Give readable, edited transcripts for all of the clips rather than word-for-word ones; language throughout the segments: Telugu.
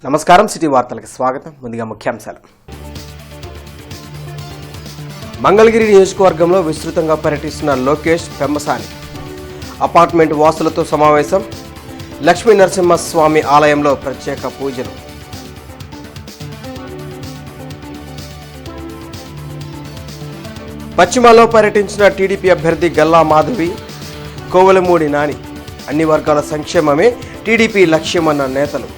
నమస్కారం, సిటీ వార్తలకు స్వాగతం. ముందుగా ముఖ్యాంశాలు. మంగళగిరి నియోజకవర్గంలో విస్తృతంగా పర్యటిస్తున్న లోకేష్ పెమ్మసాని. అపార్ట్మెంట్ వాసులతో సమావేశం. లక్ష్మీ నరసింహస్వామి ఆలయంలో ప్రత్యేక పూజలు. పశ్చిమలో పర్యటించిన టీడీపీ అభ్యర్థి గల్లా మాధవి. కోవెలమూడి నాని. అన్ని వర్గాల సంక్షేమమే టీడీపీ లక్ష్యమన్న నేతలు.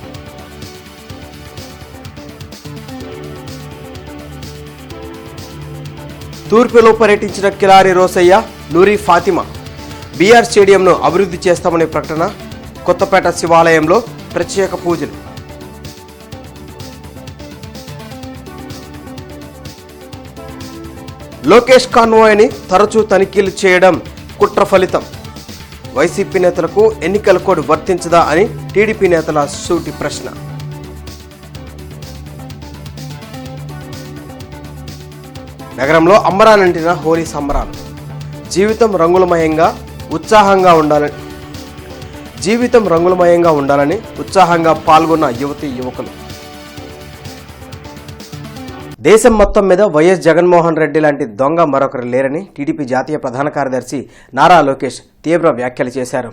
తూర్పులో పర్యటించిన కిలారి రోసయ్య, నూరి ఫాతిమా. బీఆర్ స్టేడియంను అభివృద్ధి చేస్తామనే ప్రకటన. కొత్తపేట శివాలయంలో ప్రత్యేక పూజలు. లోకేష్ కాన్వాయ్ని తరచూ తనిఖీలు చేయడం కుట్ర ఫలితం. వైసీపీ నేతలకు ఎన్నికల కోడ్ వర్తించదా అని టీడీపీ నేతల సూటి ప్రశ్న. నగరంలో అంబరానంటిన హోలీ సంబరాలు. జీవితం రంగులమయంగా ఉండాలని ఉత్సాహంగా పాల్గొన్న యువతీ యువకులు. దేశం మొత్తం మీద వైఎస్ జగన్మోహన్ రెడ్డి లాంటి దొంగ మరొకరు లేరని టీడీపీ జాతీయ ప్రధాన కార్యదర్శి నారా లోకేష్ తీవ్ర వ్యాఖ్యలు చేశారు.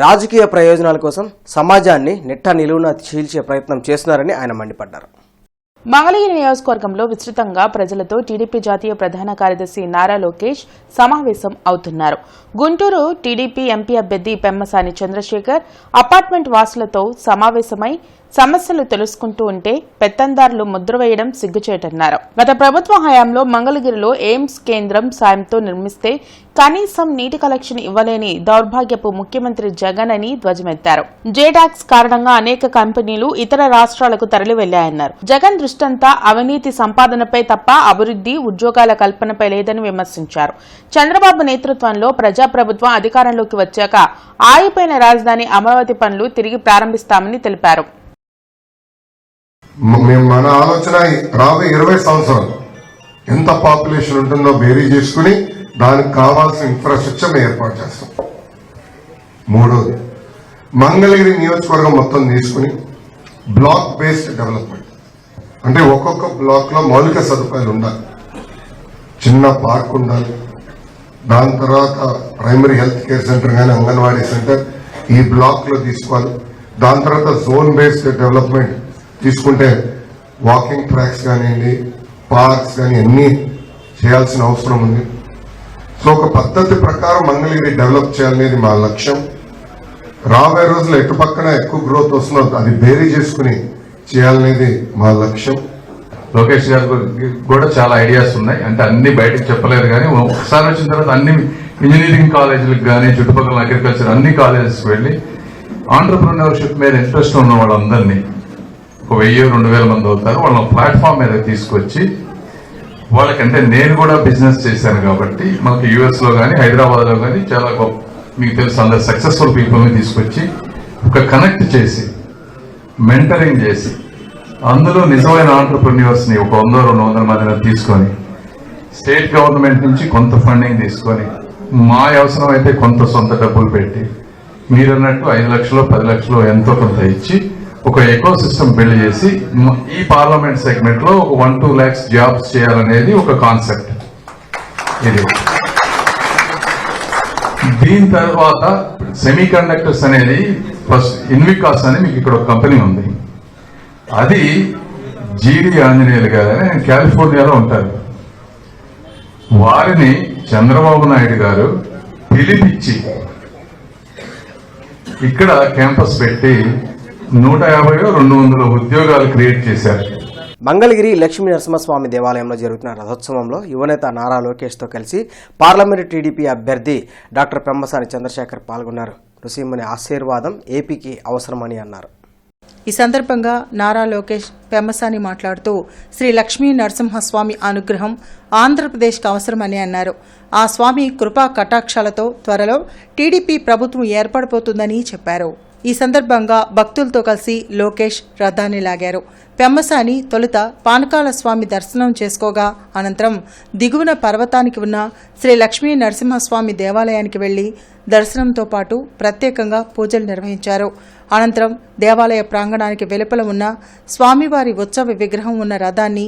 రాజకీయ ప్రయోజనాల కోసం సమాజాన్ని నిట్టా నిలువున చీల్చే ప్రయత్నం చేస్తున్నారని ఆయన మండిపడ్డారు. మంగళగిరి నియోజకవర్గంలో విస్తృతంగా ప్రజలతో టీడీపీ జాతీయ ప్రధాన కార్యదర్శి నారా లోకేష్ సమావేశం అవుతున్నారు. గుంటూరు టీడీపీ ఎంపీ అభ్యర్థి పెమ్మసాని చంద్రశేఖర్ అపార్ట్మెంట్ వాసులతో సమావేశమై సమస్యలు తెలుసుకుంటూ ఉంటే పెత్తందారులు ముద్ర వేయడం సిగ్గుచేటన్నారు. గత ప్రభుత్వ హయాంలో మంగళగిరిలో ఎయిమ్స్ కేంద్రం సాయంతో నిర్మిస్తే కనీసం నీటి కలెక్షన్ ఇవ్వలేని దౌర్భాగ్యపు ముఖ్యమంత్రి జగన్ అని ధ్వజమెత్తారు. జేడాక్స్ కారణంగా అనేక కంపెనీలు ఇతర రాష్ట్రాలకు తరలి వెళ్లాయన్నారు. జగన్ దృష్టంతా అవినీతి సంపాదనపై తప్ప అభివృద్ధి, ఉద్యోగాల కల్పనపై లేదని విమర్శించారు. చంద్రబాబు నేతృత్వంలో ప్రజాప్రభుత్వం అధికారంలోకి వచ్చాక ఆగిపోయిన రాజధాని అమరావతి పనులు తిరిగి ప్రారంభిస్తామని తెలిపారు. మన ఆలోచన రాబోయే 20 సంవత్సరాలు ఎంత పాపులేషన్ ఉంటుందో బేరీ చేసుకుని దానికి కావాల్సిన ఇన్ఫ్రాస్ట్రక్చర్ ఏర్పాటు చేస్తాం. మూడోది, మంగళగిరి నియోజకవర్గం మొత్తం తీసుకుని బ్లాక్ బేస్డ్ డెవలప్మెంట్, అంటే ఒక్కొక్క బ్లాక్ లో మౌలిక సదుపాయాలు ఉండాలి. చిన్న పార్క్ ఉండాలి, దాని తర్వాత ప్రైమరీ హెల్త్ కేర్ సెంటర్ కానీ అంగన్వాడీ సెంటర్ ఈ బ్లాక్ లో తీసుకోవాలి. దాని తర్వాత జోన్ బేస్డ్ డెవలప్మెంట్ తీసుకుంటే వాకింగ్ ట్రాక్స్ కానివ్వండి, పార్క్స్ కానీ అన్నీ చేయాల్సిన అవసరం ఉంది. సో ఒక పద్ధతి ప్రకారం మంగళగిరి డెవలప్ చేయాలనేది మా లక్ష్యం. రాబోయే రోజుల్లో ఎటు పక్కన ఎక్కువ గ్రోత్ వస్తుందో అది బేరీ చేసుకుని చేయాలనేది మా లక్ష్యం. లోకేష్ గారు కూడా చాలా ఐడియాస్ ఉన్నాయి, అంటే అన్ని బయటకు చెప్పలేదు కానీ ఒకసారి వచ్చిన తర్వాత అన్ని ఇంజనీరింగ్ కాలేజీలకు కానీ చుట్టుపక్కల అగ్రికల్చర్ అన్ని కాలేజెస్కి వెళ్ళి ఆంటర్ప్రినర్షిప్ మీద ఇంట్రెస్ట్ ఉన్న వాళ్ళందరినీ 1000-2000 మంది అవుతారు. వాళ్ళని ప్లాట్ఫామ్ మీద తీసుకొచ్చి వాళ్ళకంటే నేను కూడా బిజినెస్ చేశాను కాబట్టి మనకి యూఎస్ లో కానీ హైదరాబాద్ లో కానీ చాలా మీకు తెలుసు అందరు సక్సెస్ఫుల్ పీపుల్ని తీసుకొచ్చి ఒక కనెక్ట్ చేసి మెంటరింగ్ చేసి అందులో నిజమైన ఆంటర్ప్రెన్యూర్స్ ని 100-200 మందిని తీసుకొని స్టేట్ గవర్నమెంట్ నుంచి కొంత ఫండింగ్ తీసుకొని మా అవసరం అయితే కొంత సొంత డబ్బులు పెట్టి మీరన్నట్టు 5 లక్షలు 10 లక్షలు ఎంతో కొంత ఇచ్చి ఒక ఎకో సిస్టమ్ బిల్డ్ చేసి ఈ పార్లమెంట్ సెగ్మెంట్ లో 1-2 lakhs జాబ్స్ చేయాలనేది ఒక కాన్సెప్ట్. ఇది దీని తర్వాత సెమీ కండక్టర్స్ అనేది ఫస్ట్ ఇన్వికాస్ అని మీకు ఇక్కడ ఒక కంపెనీ ఉంది. అది జీడి ఆంజనేయులు గారని కాలిఫోర్నియాలో ఉంటారు. వారిని చంద్రబాబు నాయుడు గారు పిలిపించి ఇక్కడ క్యాంపస్ పెట్టి 150-200 ఉద్యోగాలు క్రియేట్ చేశారు. మంగళగిరి లక్ష్మీ నరసింహస్వామి దేవాలయంలో జరుగుతున్న రథోత్సవంలో యువనేత నారా లోకేష్తో కలిసి పార్లమెంటు టీడీపీ అభ్యర్థి డాక్టర్ పెమ్మసాని చంద్రశేఖర్ పాల్గొన్నారు. నృసింహుని ఆశీర్వాదం ఏపీకి అవసరమని అన్నారు. ఈ సందర్భంగా నారా లోకేష్ పెమ్మసాని మాట్లాడుతూ శ్రీ లక్ష్మీ నరసింహస్వామి అనుగ్రహం ఆంధ్రప్రదేశ్కు అవసరమని అన్నారు. ఆ స్వామి కృపా కటాక్షాలతో త్వరలో టీడీపీ ప్రభుత్వం ఏర్పడిపోతుందని చెప్పారు. ఈ సందర్భంగా భక్తులతో కలిసి లోకేష్ రథాన్ని లాగారు. పెమ్మసాని తొలుత పానకాల స్వామి దర్శనం చేసుకోగా అనంతరం దిగువన పర్వతానికి ఉన్న శ్రీ లక్ష్మీ నరసింహస్వామి దేవాలయానికి వెళ్లి దర్శనంతో పాటు ప్రత్యేకంగా పూజలు నిర్వహించారు. అనంతరం దేవాలయ ప్రాంగణానికి వెలుపల ఉన్న స్వామివారి ఉత్సవ విగ్రహం ఉన్న రథాన్ని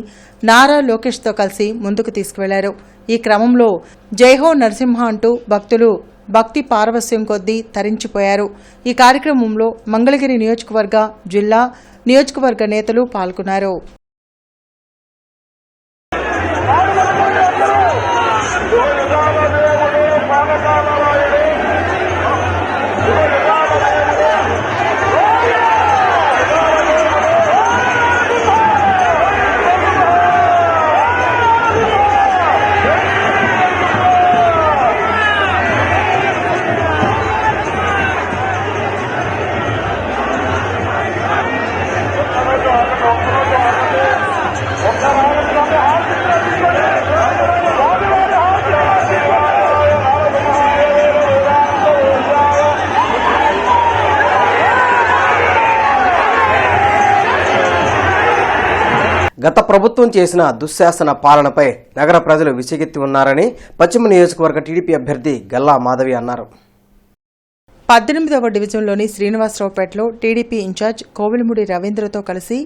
నారా లోకేష్తో కలిసి ముందుకు తీసుకువెళ్లారు. ఈ క్రమంలో జైహో నరసింహ అంటూ భక్తులు భక్తి పారవస్యం కొద్దీ తరించిపోయారు. ఈ కార్యక్రమంలో మంగళగిరి నియోజకవర్గ, జిల్లా, నియోజకవర్గ నేతలు పాల్గొన్నారు. గత ప్రభుత్వం చేసిన దుశ్శాసన పాలనపై నగర ప్రజలు విసిగెత్తి ఉన్నారని పశ్చిమ నియోజకవర్గ టీడీపీ అభ్యర్థి గల్లా మాధవి అన్నారు. 18వ డివిజన్లోని శ్రీనివాసరావుపేటలో టీడీపీ ఇన్ఛార్జ్ కోవిలముడి రవీంద్రతో కలిసి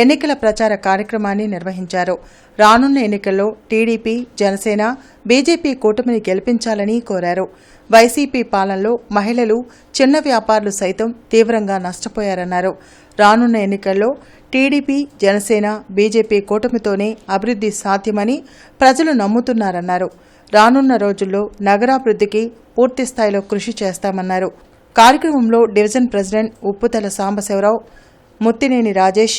ఎన్నికల ప్రచార కార్యక్రమాన్ని నిర్వహించారు. రానున్న ఎన్నికల్లో టీడీపీ, జనసేన, బీజేపీ కూటమిని గెలిపించాలని కోరారు. వైసీపీ పాలనలో మహిళలు, చిన్న వ్యాపారులు సైతం తీవ్రంగా నష్టపోయారన్నారు. రానున్న ఎన్నికల్లో టీడీపీ, జనసేన, బీజేపీ కూటమితోనే అభివృద్ధి సాధ్యమని ప్రజలు నమ్ముతున్నారన్నారు. రానున్న రోజుల్లో నగరాభివృద్ధికి పూర్తిస్థాయిలో కృషి చేస్తామన్నారు. కార్యక్రమంలో డివిజన్ ప్రెసిడెంట్ ఉప్పుతల సాంబశివరావు, ముత్తినేని రాజేష్,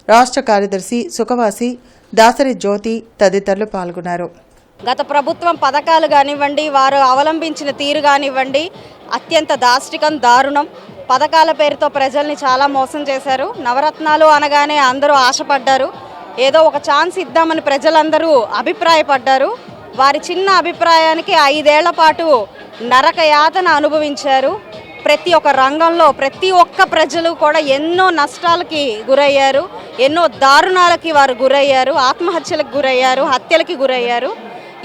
రాష్ట్ర కార్యదర్శి సుఖవాసి, దాసరి జ్యోతి తదితరులు పాల్గొన్నారు. గత ప్రభుత్వం పథకాలు కానివ్వండి, వారు అవలంబించిన తీరు కానివ్వండి, అత్యంత దారుణం. పథకాల పేరుతో ప్రజల్ని చాలా మోసం చేశారు. నవరత్నాలు అనగానే అందరూ ఆశపడ్డారు. ఏదో ఒక ఛాన్స్ ఇద్దామని ప్రజలందరూ అభిప్రాయపడ్డారు. వారి చిన్న అభిప్రాయానికి 5 ఏళ్ల పాటు నరక యాతన అనుభవించారు. ప్రతి ఒక్క రంగంలో ప్రతి ఒక్క ప్రజలు కూడా ఎన్నో నష్టాలకి గురయ్యారు, ఎన్నో దారుణాలకి వారు గురయ్యారు, ఆత్మహత్యలకు గురయ్యారు, హత్యలకి గురయ్యారు.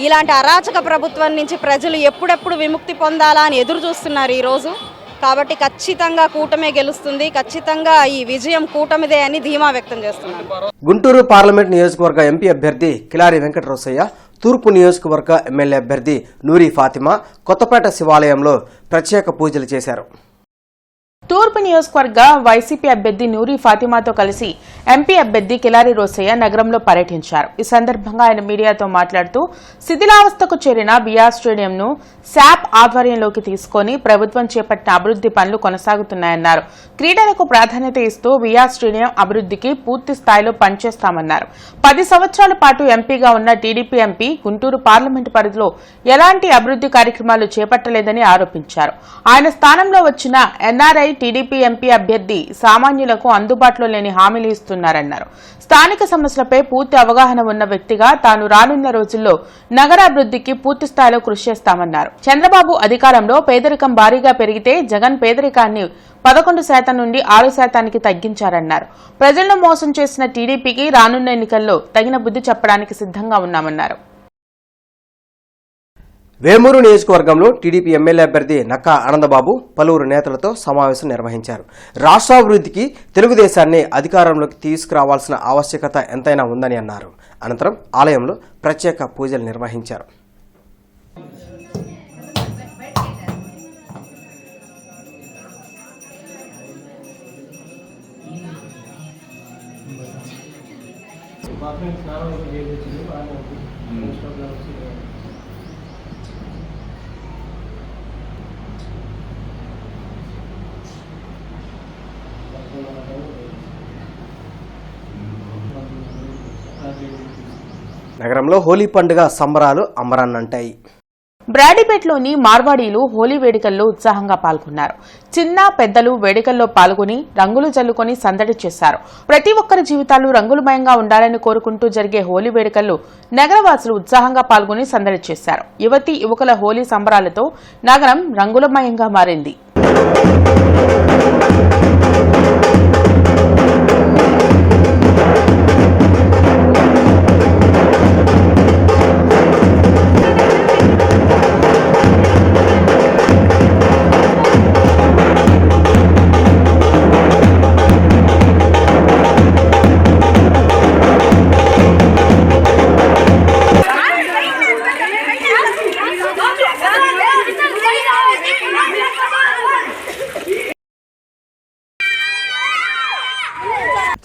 ఇలాంటి అరాచక ప్రభుత్వం నుంచి ప్రజలు ఎప్పుడెప్పుడు విముక్తి పొందాలా అని ఎదురు చూస్తున్నారు ఈరోజు. కాబట్టి ఖచ్చితంగా కూటమే గెలుస్తుంది, ఖచ్చితంగా ఈ విజయం కూటమిదే అని ధీమా వ్యక్తం చేస్తున్నారు. గుంటూరు పార్లమెంట్ నియోజకవర్గ ఎంపీ అభ్యర్థి కిలారి వెంకటరోసయ్య, తూర్పు నియోజకవర్గ ఎమ్మెల్యే అభ్యర్థి నూరి ఫాతిమా కొత్తపేట శివాలయంలో ప్రత్యేక పూజలు చేశారు. తూర్పు నియోజకవర్గ వైసీపీ అభ్యర్థి నూరి ఫాతిమాతో కలిసి ఎంపీ అభ్యర్థి కిలారి రోసయ్య నగరంలో పర్యటించారు. ఈ సందర్భంగా ఆయన మీడియాతో మాట్లాడుతూ శిథిలావస్థకు చేరిన బిఆర్ స్టేడియంను శాప్ ఆధ్వర్యంలోకి తీసుకుని ప్రభుత్వం చేపట్టిన అభివృద్ధి పనులు కొనసాగుతున్నాయన్నారు. క్రీడలకు ప్రాధాన్యత ఇస్తూ బిఆర్ స్టేడియం అభివృద్ధికి పూర్తి స్థాయిలో పనిచేస్తామన్నారు. 10 సంవత్సరాల పాటు ఎంపీగా ఉన్న టీడీపీ ఎంపీ గుంటూరు పార్లమెంటు పరిధిలో ఎలాంటి అభివృద్ధి కార్యక్రమాలు చేపట్టలేదని ఆరోపించారు. ఆయన స్థానంలో వచ్చిన ఎన్ఆర్ఐ టీడీపీ ఎంపీ అభ్యర్థి సామాన్యులకు అందుబాటులో లేని హామీలు ఇస్తున్నారన్నారు. స్థానిక సమస్యలపై పూర్తి అవగాహన ఉన్న వ్యక్తిగా తాను రానున్న రోజుల్లో నగరాభివృద్ధికి పూర్తి స్థాయిలో కృషి చేస్తామన్నారు. చంద్రబాబు అధికారంలో పేదరికం భారీగా పెరిగితే జగన్ పేదరికాన్ని 11% నుండి 6% తగ్గించారన్నారు. ప్రజలను మోసం చేసిన టీడీపీకి రానున్న ఎన్నికల్లో తగిన బుద్ధి చెప్పడానికి సిద్ధంగా ఉన్నామన్నారు. వేమూరు నియోజకవర్గంలో టీడీపీ ఎమ్మెల్యే అభ్యర్థి నక్కా ఆనందబాబు పలువురు నేతలతో సమావేశం నిర్వహించారు. రాష్ట్రాభివృద్ధికి తెలుగుదేశాన్ని అధికారంలోకి తీసుకురావాల్సిన ఆవశ్యకత ఎంతైనా ఉందని అన్నారు. అనంతరం ఆలయంలో ప్రత్యేక పూజలు నిర్వహించారు. నగరంలో హోలీ పండుగ సంబరాలు అంబరాన్నంటాయి. బ్రాడీపేటలోని మార్వాడీలు హోలీ వేడుకల్లో ఉత్సాహంగా పాల్గొన్నారు. చిన్న పెద్దలు వేడుకల్లో పాల్గొని రంగులు జల్లుకొని సందడి చేశారు. ప్రతి ఒక్కరి జీవితాలు రంగులమయంగా ఉండాలని కోరుకుంటూ జరిగే హోలీ వేడుకల్లో నగరవాసులు ఉత్సాహంగా పాల్గొని సందడి చేశారు. యువతీ యువకుల హోలీ సంబరాలతో నగరం రంగులమయంగా మారింది.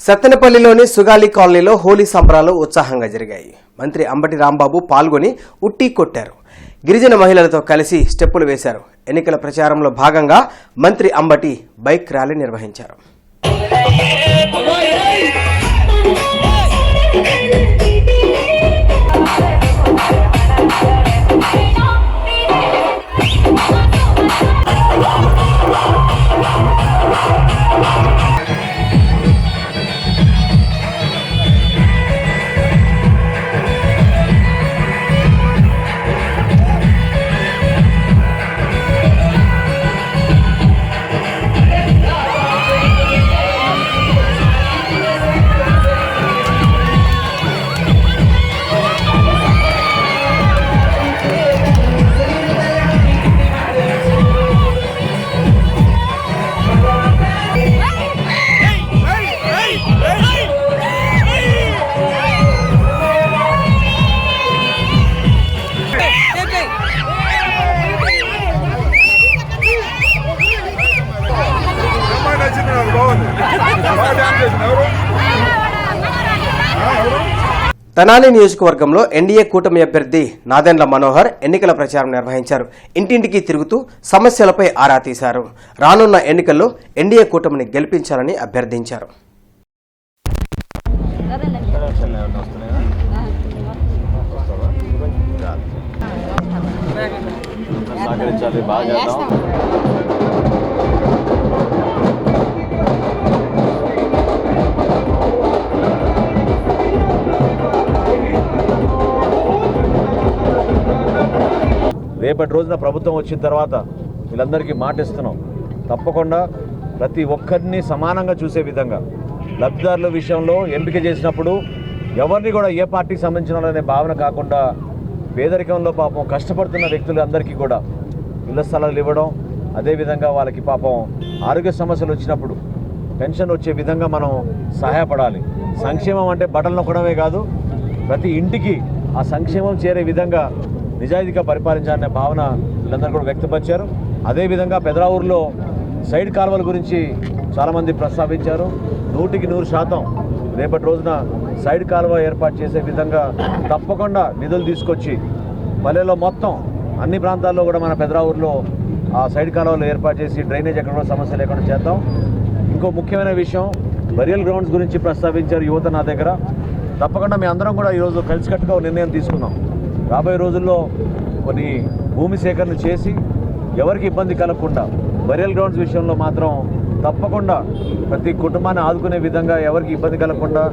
సత్తెనపల్లిలోని సుగాలి కాలనీలో హోలీ సంబరాలు ఉత్సాహంగా జరిగాయి. మంత్రి అంబటి రాంబాబు పాల్గొని ఉట్టి కొట్టారు. గిరిజన మహిళలతో కలిసి స్టెప్పులు వేశారు. ఎన్నికల ప్రచారంలో భాగంగా మంత్రి అంబటి బైక్ ర్యాలీ నిర్వహించారు. తెనాలి నియోజకవర్గంలో ఎన్డీఏ కూటమి అభ్యర్థి నాదెండ్ల మనోహర్ ఎన్నికల ప్రచారం నిర్వహించారు. ఇంటింటికి తిరుగుతూ సమస్యలపై ఆరా తీశారు. రానున్న ఎన్నికల్లో ఎన్డీఏ కూటమిని గెలిపించాలని అభ్యర్థించారు. రేపటి రోజున ప్రభుత్వం వచ్చిన తర్వాత వీళ్ళందరికీ మాట ఇస్తున్నాం, తప్పకుండా ప్రతి ఒక్కరిని సమానంగా చూసే విధంగా లబ్ధిదారుల విషయంలో ఎంపిక చేసినప్పుడు ఎవరిని కూడా ఏ పార్టీకి సంబంధించిన వాళ్ళనే భావన కాకుండా పేదరికంలో పాపం కష్టపడుతున్న వ్యక్తులందరికీ కూడా ఇళ్ల స్థలాలు ఇవ్వడం, అదేవిధంగా వాళ్ళకి పాపం ఆరోగ్య సమస్యలు వచ్చినప్పుడు పెన్షన్ వచ్చే విధంగా మనం సహాయపడాలి. సంక్షేమం అంటే బటన్ నొక్కడమే కాదు, ప్రతి ఇంటికి ఆ సంక్షేమం చేరే విధంగా నిజాయితీగా పరిపాలించాలనే భావన వీళ్ళందరూ కూడా వ్యక్తపరిచారు. అదేవిధంగా పెదరావూరులో సైడ్ కాలువల గురించి చాలామంది ప్రస్తావించారు. 100% రేపటి రోజున సైడ్ కాలువ ఏర్పాటు చేసే విధంగా తప్పకుండా నిధులు తీసుకొచ్చి పల్లెలో మొత్తం అన్ని ప్రాంతాల్లో కూడా మన పెదరావూరులో ఆ సైడ్ కాలువలు ఏర్పాటు చేసి డ్రైనేజ్ ఎక్కడ కూడా సమస్య లేకుండా చేద్దాం. ఇంకో ముఖ్యమైన విషయం బరియల్ గ్రౌండ్స్ గురించి ప్రస్తావించారు యువత నా దగ్గర. తప్పకుండా మీ అందరం కూడా ఈరోజు కలిసికట్టుగా నిర్ణయం తీసుకున్నాం. రాబోయే రోజుల్లో కొన్ని భూమి సేకరణ చేసి ఎవరికి ఇబ్బంది కలగకుండా బరియల్ గ్రౌండ్స్ విషయంలో మాత్రం తప్పకుండా ప్రతి కుటుంబాన్ని ఆదుకునే విధంగా ఎవరికి ఇబ్బంది కలగకుండా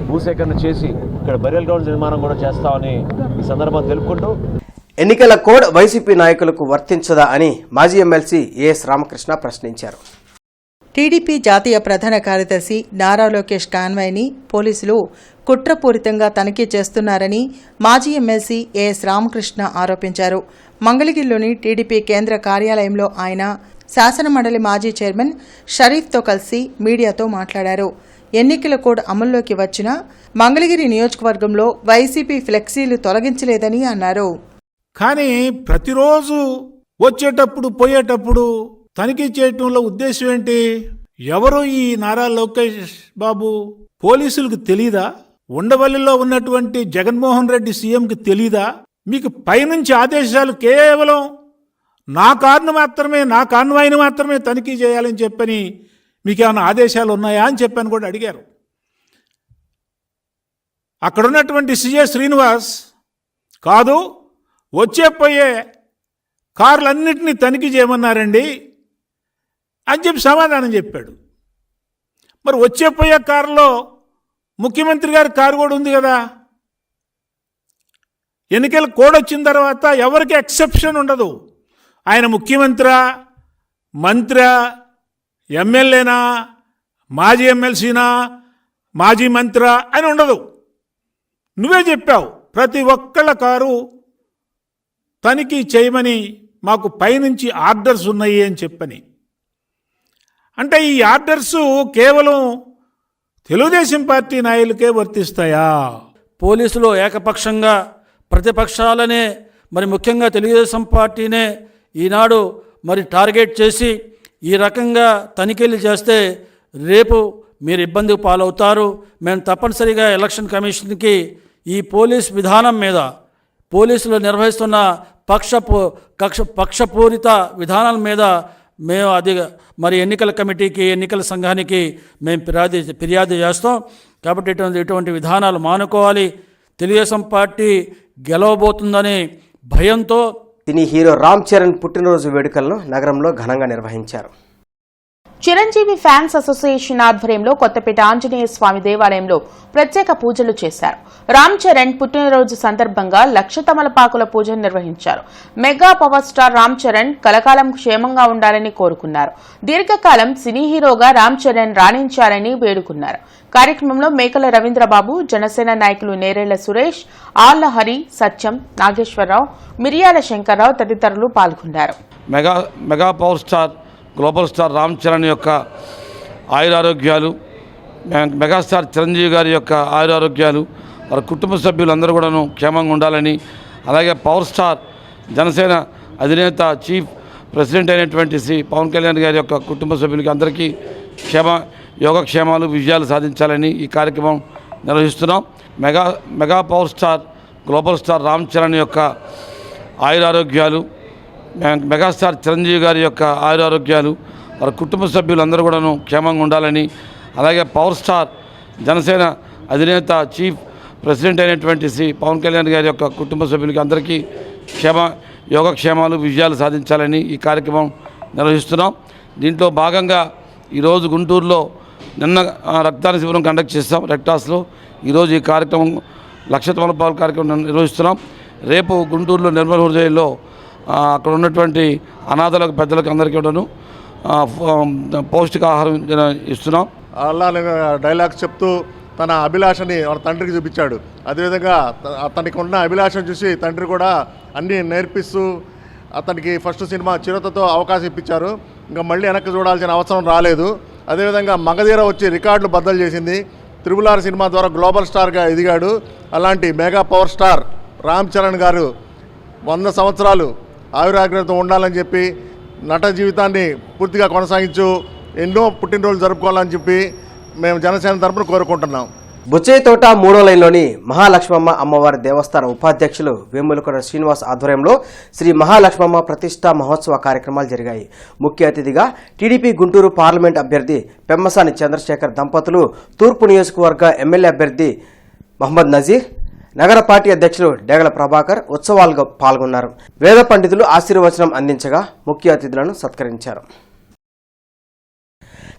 భూసేకరణ చేసి ఇక్కడ బరియల్ గ్రౌండ్స్ నిర్మాణం కూడా చేస్తామని ఈ సందర్భంగా తెలుపుకుంటూ, ఎన్నికల కోడ్ వైసీపీ నాయకులకు వర్తించదా అని మాజీ ఎమ్మెల్సీ ఏఎస్ రామకృష్ణ ప్రశ్నించారు. టీడీపీ జాతీయ ప్రధాన కార్యదర్శి నారా లోకేష్ కాన్వాయ్ని పోలీసులు కుట్రపూరితంగా తనిఖీ చేస్తున్నారని మాజీ ఎమ్మెల్సీ ఏఎస్ రామకృష్ణ ఆరోపించారు. మంగళగిరిలోని టీడీపీ కేంద్ర కార్యాలయంలో ఆయన శాసనమండలి మాజీ చైర్మన్ షరీఫ్తో కలిసి మీడియాతో మాట్లాడారు. ఎన్నికల కోడ్ అమల్లోకి వచ్చినా మంగళగిరి నియోజకవర్గంలో వైసీపీ ఫ్లెక్సీలు తొలగించలేదని అన్నారు. కానీ ప్రతిరోజు వచ్చేటప్పుడు పోయేటప్పుడు తనిఖీ చేయటంలో ఉద్దేశం ఏంటి? ఎవరు ఈ నారా లోకేష్ బాబు? పోలీసులకు తెలీదా? ఉండవల్లిలో ఉన్నటువంటి జగన్మోహన్ రెడ్డి సీఎంకి తెలీదా? మీకు పైనుంచి ఆదేశాలు కేవలం నా కారును మాత్రమే, నా కాన్వాయ్ని మాత్రమే తనిఖీ చేయాలని చెప్పని మీకేమైనా ఆదేశాలు ఉన్నాయా అని చెప్పని కూడా అడిగారు. అక్కడున్నటువంటి సిఏ శ్రీనివాస్ కాదు, వచ్చే కార్లన్నింటినీ తనిఖీ చేయమన్నారండి అని చెప్పి సమాధానం చెప్పాడు. మరి వచ్చే కారులో ముఖ్యమంత్రి గారి కారు కూడా ఉంది కదా. ఎన్నికల కోడ్ వచ్చిన తర్వాత ఎవరికి ఎక్సెప్షన్ ఉండదు. ఆయన ముఖ్యమంత్రి మంత్రి, ఎమ్మెల్యేనా, మాజీ ఎమ్మెల్సీనా, మాజీ మంత్రి అని ఉండదు. నువ్వే చెప్పావు ప్రతి ఒక్కళ్ళ కారు తనిఖీ చేయమని మాకు పైనుంచి ఆర్డర్స్ ఉన్నాయి అని చెప్పని. అంటే ఈ ఆర్డర్స్ కేవలం తెలుగుదేశం పార్టీ నాయకులకే వర్తిస్తాయా? పోలీసులు ఏకపక్షంగా ప్రతిపక్షాలనే, మరి ముఖ్యంగా తెలుగుదేశం పార్టీనే ఈనాడు మరి టార్గెట్ చేసి ఈ రకంగా తనిఖీలు చేస్తే రేపు మీరు ఇబ్బందికి పాలవుతారు. మేము తప్పనిసరిగా ఎలక్షన్ కమిషన్కి ఈ పోలీస్ విధానం మీద, పోలీసులు నిర్వహిస్తున్న పక్షపూరిత విధానాల మీద మేము అది మరి ఎన్నికల కమిటీకి, ఎన్నికల సంఘానికి మేము ఫిర్యాదు చేస్తాం. కాబట్టి ఇటువంటి విధానాలు మానుకోవాలి. తెలుగుదేశం పార్టీ గెలవబోతుందనే భయంతో సినీ హీరో రామ్ చరణ్ పుట్టినరోజు వేడుకలను నగరంలో ఘనంగా నిర్వహించారు. చిరంజీవి ఫ్యాన్స్ అసోసియేషన్ ఆధ్వర్యంలో కొత్తపేట ఆంజనేయ స్వామి దేవాలయంలో ప్రత్యేక పూజలు చేశారు. రామ్ చరణ్ పుట్టినరోజు సందర్భంగా 1,00,000 తమలపాకుల పూజను నిర్వహించారు. Mega power star Ram Charan కలకాలం క్షేమంగా ఉండాలని కోరుకున్నారు. దీర్ఘకాలం సినీ హీరోగా రామ్ చరణ్ రాణించాలని వేడుకున్నారు. కార్యక్రమంలో మేకల రవీంద్రబాబు, జనసేన నాయకులు నేరేళ్ల సురేష్, ఆళ్ల హరి, సత్యం, నాగేశ్వరరావు, మిరియాల శంకర్రావు తదితరులు పాల్గొన్నారు. Mega power star, global star Ram Charan యొక్క ఆయురారోగ్యాలు, మెగాస్టార్ చిరంజీవి గారి యొక్క ఆయురారోగ్యాలు, వారి కుటుంబ సభ్యులందరూ కూడాను క్షేమంగా ఉండాలని, అలాగే పవర్ స్టార్ జనసేన అధినేత చీఫ్ ప్రెసిడెంట్ అయినటువంటి శ్రీ పవన్ కళ్యాణ్ గారి యొక్క కుటుంబ సభ్యులకి అందరికీ యోగక్షేమాలు, విజయాలు సాధించాలని ఈ కార్యక్రమం నిర్వహిస్తున్నాం. Mega power star, global star Ram Charan యొక్క ఆయురారోగ్యాలు, మెగాస్టార్ చిరంజీవి గారి యొక్క ఆయురారోగ్యాలు, వారి కుటుంబ సభ్యులందరూ కూడాను క్షేమంగా ఉండాలని, అలాగే పవర్ స్టార్ జనసేన అధినేత చీఫ్ ప్రెసిడెంట్ అయినటువంటి శ్రీ పవన్ కళ్యాణ్ గారి యొక్క కుటుంబ సభ్యులకి అందరికీ యోగక్షేమాలు, విజయాలు సాధించాలని ఈ కార్యక్రమం నిర్వహిస్తున్నాం. దీంట్లో భాగంగా ఈరోజు గుంటూరులో నిన్న రక్తదాన శిబిరం కండక్ట్ చేస్తాం రెక్టాస్లో. ఈరోజు ఈ కార్యక్రమం 1,00,000 తమలపాకుల కార్యక్రమం నిర్వహిస్తున్నాం. రేపు గుంటూరులో నిర్మల్ హృదయంలో అక్కడ ఉన్నటువంటి అనాథలకు, పెద్దలకు అందరికీ కూడాను పౌష్టికాహారం ఇస్తున్నాం. అలా డైలాగ్స్ చెప్తూ తన అభిలాషని వాళ్ళ తండ్రికి చూపించాడు. అదేవిధంగా అతనికి ఉన్న అభిలాషను చూసి తండ్రి కూడా అన్నీ నేర్పిస్తూ అతనికి ఫస్ట్ సినిమా చిరుతతో అవకాశం ఇప్పించారు. ఇంకా మళ్ళీ వెనక్కి చూడాల్సిన అవసరం రాలేదు. అదేవిధంగా మగధీర వచ్చి రికార్డులు బద్దలు చేసింది. RRR సినిమా ద్వారా గ్లోబల్ స్టార్గా ఎదిగాడు. అలాంటి mega power star Ram Charan గారు 100 సంవత్సరాలు ఆయురాగ్రహంతో ఉండాలని చెప్పి, నట జీవితాన్ని పూర్తిగా కొనసాగించు, ఎన్నో పుట్టినరోజులు జరుపుకోవాలని చెప్పి మేము జనసేన తరపున కోరుకుంటున్నాం. బుచ్చయ్యతోట 3వ లైన్లోని మహాలక్ష్మమ్మ అమ్మవారి దేవస్థాన ఉపాధ్యక్షులు వేములకొండ శ్రీనివాస్ ఆధ్వర్యంలో శ్రీ మహాలక్ష్మమ్మ ప్రతిష్టా మహోత్సవ కార్యక్రమాలు జరిగాయి. ముఖ్య అతిథిగా టీడీపీ గుంటూరు పార్లమెంట్ అభ్యర్థి పెమ్మసాని చంద్రశేఖర్ దంపతులు, తూర్పు నియోజకవర్గ ఎమ్మెల్యే అభ్యర్థి మహమ్మద్ నజీర్, నగర పార్టీ అధ్యక్షులు డేగల ప్రభాకర్ ఉత్సవాల్లో పాల్గొన్నారు. వేద పండితులు ఆశీర్వచనం అందించగా ముఖ్య అతిథులను సత్కరించారు.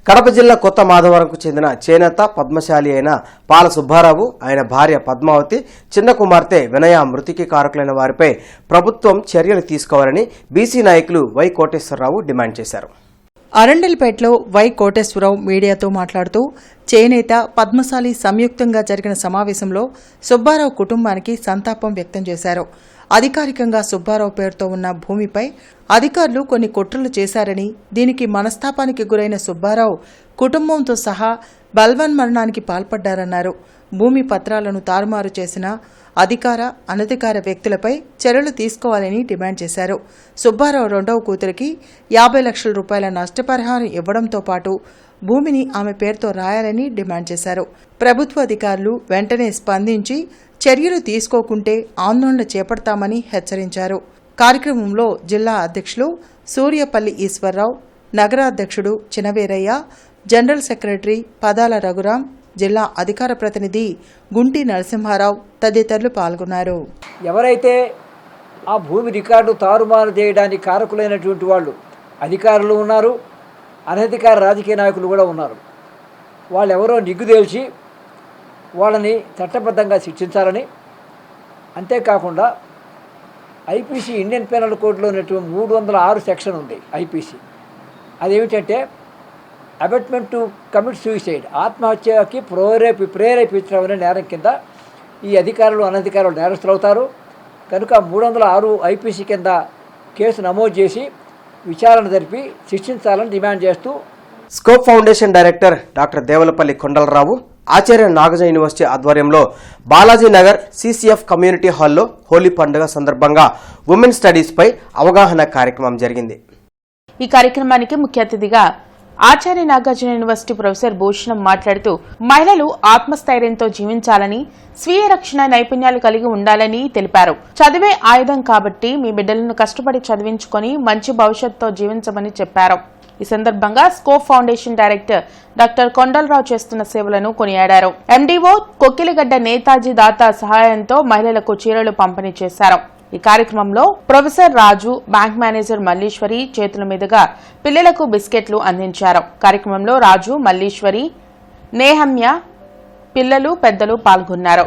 కడప జిల్లా కొత్త మాధవరంకు చెందిన చేనేత పద్మశాలి అయిన పాల సుబ్బారావు, ఆయన భార్య పద్మావతి, చిన్న కుమార్తె వినయ మృతికి కారకులైన వారిపై ప్రభుత్వం చర్యలు తీసుకోవాలని బీసీ నాయకులు వై కోటేశ్వరరావు డిమాండ్ చేశారు. అరండల్పేటలో వై కోటేశ్వరరావు మీడియాతో మాట్లాడుతూ, చేనేత పద్మశాలి సంయుక్తంగా జరిగిన సమావేశంలో సుబ్బారావు కుటుంబానికి సంతాపం వ్యక్తం చేశారు. అధికారికంగా సుబ్బారావు పేరుతో ఉన్న భూమిపై అధికారులు కొన్ని కుట్రలు చేశారని, దీనికి మనస్తాపానికి గురైన సుబ్బారావు కుటుంబంతో సహా బల్వన్మరణానికి పాల్పడ్డారన్నారు. భూమి పత్రాలను తారుమారు చేసిన అధికార, అనధికార వ్యక్తులపై చర్యలు తీసుకోవాలని డిమాండ్ చేశారు. సుబ్బారావు రెండవ కూతురికి 50 లక్షల రూపాయల నష్టపరిహారం ఇవ్వడంతో పాటు భూమిని ఆమె పేరుతో రాయాలని డిమాండ్ చేశారు. ప్రభుత్వ అధికారులు వెంటనే స్పందించి చర్యలు తీసుకోకుంటే ఆందోళన చేపడతామని హెచ్చరించారు. కార్యక్రమంలో జిల్లా అధ్యక్షులు సూర్యపల్లి ఈశ్వరరావు, నగర అధ్యక్షుడు చినవీరయ్య, జనరల్ సెక్రటరీ పదాల రఘురాం, జిల్లా అధికార ప్రతినిధి గుంటి నరసింహారావు తదితరులు పాల్గొన్నారు. ఎవరైతే ఆ భూమి రికార్డు తారుమారు చేయడానికి కారకులైనటువంటి వాళ్ళు అధికారులు ఉన్నారు, అనధికార రాజకీయ నాయకులు కూడా ఉన్నారు. వాళ్ళెవరో నిగ్గుదేల్చి వాళ్ళని చట్టబద్ధంగా శిక్షించాలని, అంతేకాకుండా ఐపీసీ ఇండియన్ పెనల్ కోడ్లో ఉన్నటువంటి 306 సెక్షన్ ఉంది. ఐపీసీ అదేమిటంటే అబెట్మెంట్ టు కమిట్ సూసైడ్, ఆత్మహత్యకి ప్రేరేపించడం అనే నేరం కింద ఈ అధికారులు అనధికారులు నేరస్తులు అవుతారు. కనుక 306 ఐపీసీ కింద కేసు నమోదు చేసి విచారణ జరిపి శిక్షించాలని డిమాండ్ చేస్తూ scope foundation director doctor Devalapalli Kondalarao, Acharya నాగజ యూనివర్సిటీ ఆధ్వర్యంలో బాలాజీ నగర్ సిసిఎఫ్ కమ్యూనిటీ హాల్లో హోలీ పండుగ సందర్భంగా ఉమెన్ స్టడీస్ పై అవగాహన కార్యక్రమం జరిగింది. ఈ కార్యక్రమానికి ముఖ్య అతిథిగా ఆచార్య నాగార్జున యూనివర్సిటీ ప్రొఫెసర్ భూషణం మాట్లాడుతూ మహిళలు ఆత్మస్థైర్యంతో జీవించాలని, స్వీయ రక్షణ నైపుణ్యాలు కలిగి ఉండాలని తెలిపారు. చదివే ఆయుధం కాబట్టి మీ బిడ్డలను కష్టపడి చదివించుకొని మంచి భవిష్యత్తుతో జీవించమని చెప్పారు. ఈ సందర్భంగా scope foundation director doctor Kondalarao చేస్తున్న సేవలను కొనియాడారు. ఎండీఓ కొక్కిలిగడ్డ నేతాజీ దాత సహాయంతో మహిళలకు చీరలు పంపిణీ చేశారు. ఈ కార్యక్రమంలో ప్రొఫెసర్ రాజు, బ్యాంక్ మేనేజర్ మల్లీశ్వరి చేతుల మీదుగా పిల్లలకు బిస్కెట్లు అందించారు. కార్యక్రమంలో రాజు, మల్లీశ్వరి, నేహమ్య, పిల్లలు, పెద్దలు పాల్గొన్నారు.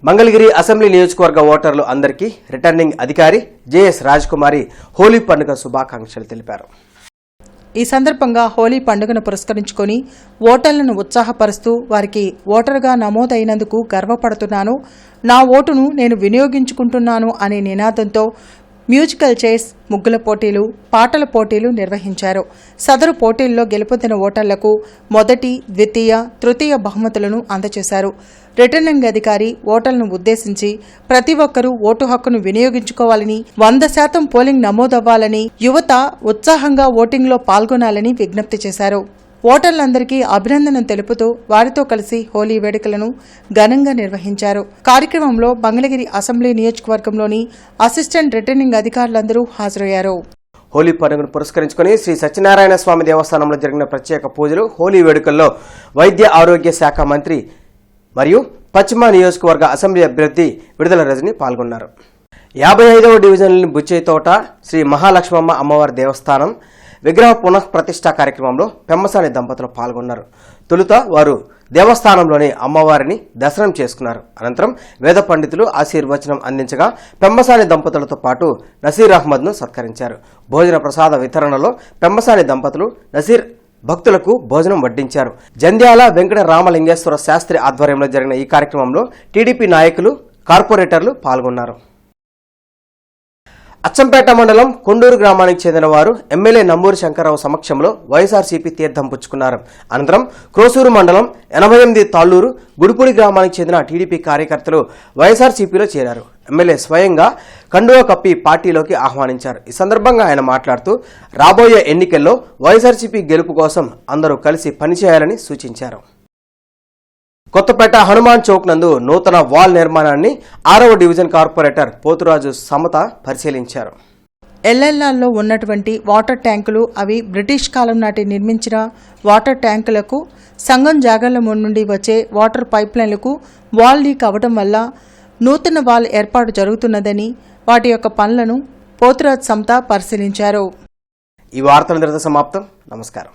మంగళగిరి అసెంబ్లీ నియోజకవర్గ ఓటర్లు అందరికీ రిటర్నింగ్ అధికారి జేఎస్ రాజకుమారి హోలీ పండుగ శుభాకాంక్షలు తెలిపారు. ఈ సందర్భంగా హోలీ పండుగను పురస్కరించుకొని ఓటర్లను ఉత్సాహపరుస్తూ వారికి ఓటరుగా నమోదైనందుకు గర్వపడుతున్నాను, నా ఓటును నేను వినియోగించుకుంటున్నాను అనే నినాదంతో మ్యూజికల్ చైర్స్, ముగ్గుల పోటీలు, పాటల పోటీలు నిర్వహించారు. సదరు పోటీల్లో గెలుపొందిన ఓటర్లకు మొదటి, ద్వితీయ, తృతీయ బహుమతులను అందజేశారు. రిటర్నింగ్ అధికారి ఓటర్లను ఉద్దేశించి ప్రతి ఒక్కరూ ఓటు హక్కును వినియోగించుకోవాలని, 100% పోలింగ్ నమోదవ్వాలని, యువత ఉత్సాహంగా ఓటింగ్లో పాల్గొనాలని విజ్ఞప్తి చేశారు. ఓటర్లందరికీ అభినందన తెలుపుతూ వారితో కలిసి హోలీ వేడుకలను ఘనంగా నిర్వహించారు. కార్యక్రమంలో మంగళగిరి అసెంబ్లీ నియోజకవర్గంలోని అసిస్టెంట్ రిటర్నింగ్ అధికారులందరూ హాజరయ్యారు. హోలీ పండుగను పురస్కరించుకుని శ్రీ సత్యనారాయణ స్వామి దేవస్థానంలో జరిగిన ప్రత్యేక పూజలు, హోలీ వేడుకల్లో వైద్య ఆరోగ్య శాఖ మంత్రి మరియు పశ్చిమ నియోజకవర్గ అసెంబ్లీ అభ్యర్థి విడుదల రజని పాల్గొన్నారు. 55వ డివిజన్లోని బుచ్చయ్యతోట శ్రీ మహాలక్ష్మమ్మ అమ్మవారి దేవస్థానం విగ్రహ పునఃప్రతిష్ఠా కార్యక్రమంలో పెమ్మసాని దంపతులు పాల్గొన్నారు. తొలుత వారు దేవస్థానంలోని అమ్మవారిని దర్శనం చేసుకున్నారు. అనంతరం వేద పండితులు ఆశీర్వచనం అందించగా పెమ్మసాని దంపతులతో పాటు నసీర్ అహ్మద్ను సత్కరించారు. భోజన ప్రసాద వితరణలో పెమ్మసాని దంపతులు, నసీర్ భక్తులకు భోజనం వడ్డించారు. జంధ్యాల వెంకట రామలింగేశ్వర శాస్త్రి ఆధ్వర్యంలో జరిగిన ఈ కార్యక్రమంలో టీడీపీ నాయకులు, కార్పొరేటర్లు పాల్గొన్నారు. అచ్చంపేట మండలం కొండూరు గ్రామానికి చెందిన వారు ఎమ్మెల్యే నంబూరి శంకర్రావు సమక్షంలో వైఎస్ఆర్సీపీ తీర్థం పుచ్చుకున్నారు. అనంతరం క్రోసూరు మండలం 88 తాళ్లూరు గుడిపూడి గ్రామానికి చెందిన టీడీపీ కార్యకర్తలు వైఎస్ఆర్సీపీలో చేరారు. ఎమ్మెల్యే స్వయంగా కండువా కప్పి పార్టీలోకి ఆహ్వానించారు. ఈ సందర్భంగా ఆయన మాట్లాడుతూ రాబోయే ఎన్నికల్లో వైఎస్ఆర్సీపీ గెలుపు కోసం అందరూ కలిసి పనిచేయాలని సూచించారు. కొత్తపేట హనుమాన్ చౌక్ నందు నూతన వాల్ నిర్మాణాన్ని 6వ డివిజన్ కార్పొరేటర్ పోతురాజు సమత పరిశీలించారు. ఎల్ఎల్ఆర్లో ఉన్నటువంటి వాటర్ ట్యాంకులు అవి బ్రిటిష్ కాలం నాటి నిర్మించిన వాటర్ ట్యాంకులకు, సంగం జాగర్ల నుండి వచ్చే వాటర్ పైప్లైన్లకు వాల్ లీక్ అవడం వల్ల నూతన వాల్ ఏర్పాటు జరుగుతున్నదని, వాటి యొక్క పనులను పోతురాజు సమత పరిశీలించారు. ఈ వార్తల సమాప్తం. నమస్కారం.